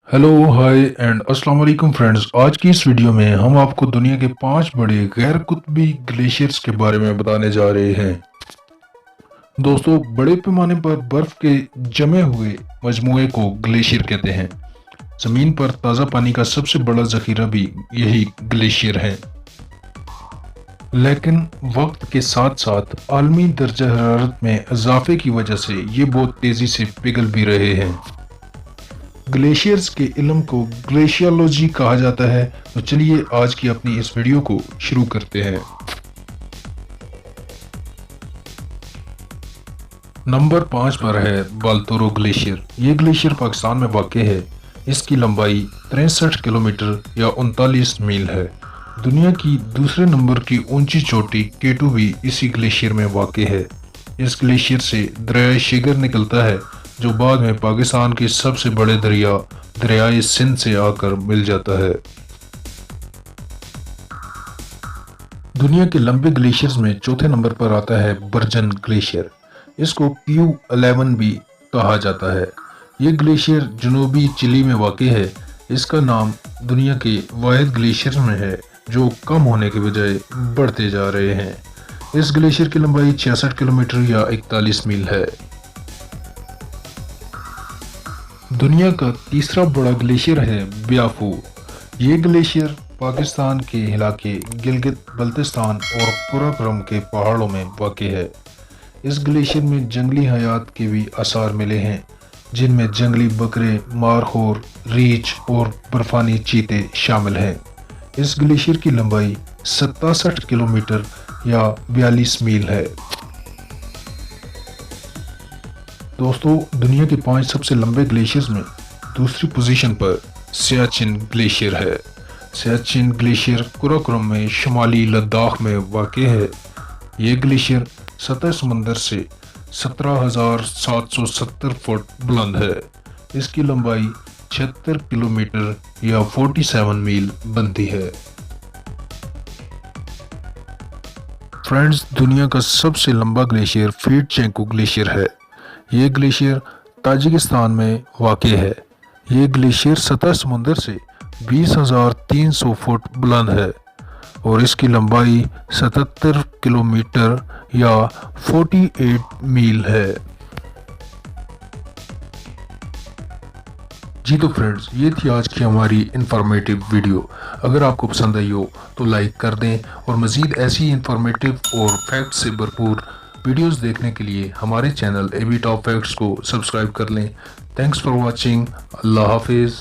Hello hi and अस्सलाम वालेकुम friends. आज की इस वीडियो में हम आपको दुनिया के 5 बड़े गैर कुतबी ग्लेशियर्स के बारे में बताने जा रहे हैं। दोस्तों, बड़े पैमाने पर बर्फ के जमे हुए मजमूए को ग्लेशियर कहते हैं। जमीन पर ताज़ा पानी का सबसे बड़ा जखीरा भी यही ग्लेशियर है। लेकिन वक्त के साथ साथ आलमी दर्जा हरारत में इजाफे की वजह से ये बहुत तेज़ी से पिघल भी रहे हैं। ग्लेशियर्स के इल्म को ग्लेशियोलॉजी कहा जाता है। तो चलिए आज की अपनी इस वीडियो को शुरू करते हैं। नंबर 5 पर है बाल्तोरो ग्लेशियर। ये ग्लेशियर पाकिस्तान में वाक़ है। इसकी लंबाई 63 किलोमीटर या 39 मील है। दुनिया की दूसरे नंबर की ऊंची चोटी केटू भी इसी ग्लेशियर में वाक़ है। इस ग्लेशियर से दरिया शिगर निकलता है, जो बाद में पाकिस्तान के सबसे बड़े दरियाए सिंध से आकर मिल जाता है। दुनिया के लंबे ग्लेशियर्स में चौथे नंबर पर आता है बर्जन ग्लेशियर। इसको Q11 भी कहा जाता है। ये ग्लेशियर जनूबी चिली में वाक़ है। इसका नाम दुनिया के वाहिद ग्लेशियर में है जो कम होने के बजाय बढ़ते जा रहे हैं। इस ग्लेशियर की लंबाई 66 किलोमीटर या 41 मील है। दुनिया का तीसरा बड़ा ग्लेशियर है ब्याफू। ये ग्लेशियर पाकिस्तान के इलाके गिलगित बल्तिस्तान और काराकोरम के पहाड़ों में वाक़ है। इस ग्लेशियर में जंगली हयात के भी आसार मिले हैं, जिनमें जंगली बकरे, मारखोर, रीछ और बर्फानी चीते शामिल हैं। इस ग्लेशियर की लंबाई 67 किलोमीटर या 42 मील है। दोस्तों, दुनिया के 5 सबसे लंबे ग्लेशियर्स में दूसरी पोजीशन पर सियाचिन ग्लेशियर है। सियाचिन ग्लेशियर काराकोरम में शुमाली लद्दाख में वाक़ है। ये ग्लेशियर सतह समंदर से 17,770 फुट बुलंद है। इसकी लंबाई 76 किलोमीटर या 47 मील बनती है। फ्रेंड्स, दुनिया का सबसे लंबा ग्लेशियर फीडचेंको ग्लेशियर है। ये ग्लेशियर ताजिकिस्तान में वाक़ है। ये ग्लेशियर सतह समुंदर से 20,300 फुट बुलंद है और इसकी लंबाई 77 किलोमीटर या 48 मील है। जी तो फ्रेंड्स, ये थी आज की हमारी इंफॉर्मेटिव वीडियो। अगर आपको पसंद आई हो तो लाइक कर दें और मज़ीद ऐसी इंफॉर्मेटिव और फैक्ट से भरपूर वीडियोस देखने के लिए हमारे चैनल AB टॉप फैक्ट्स को सब्सक्राइब कर लें। Thanks for watching. अल्लाह हाफिज़।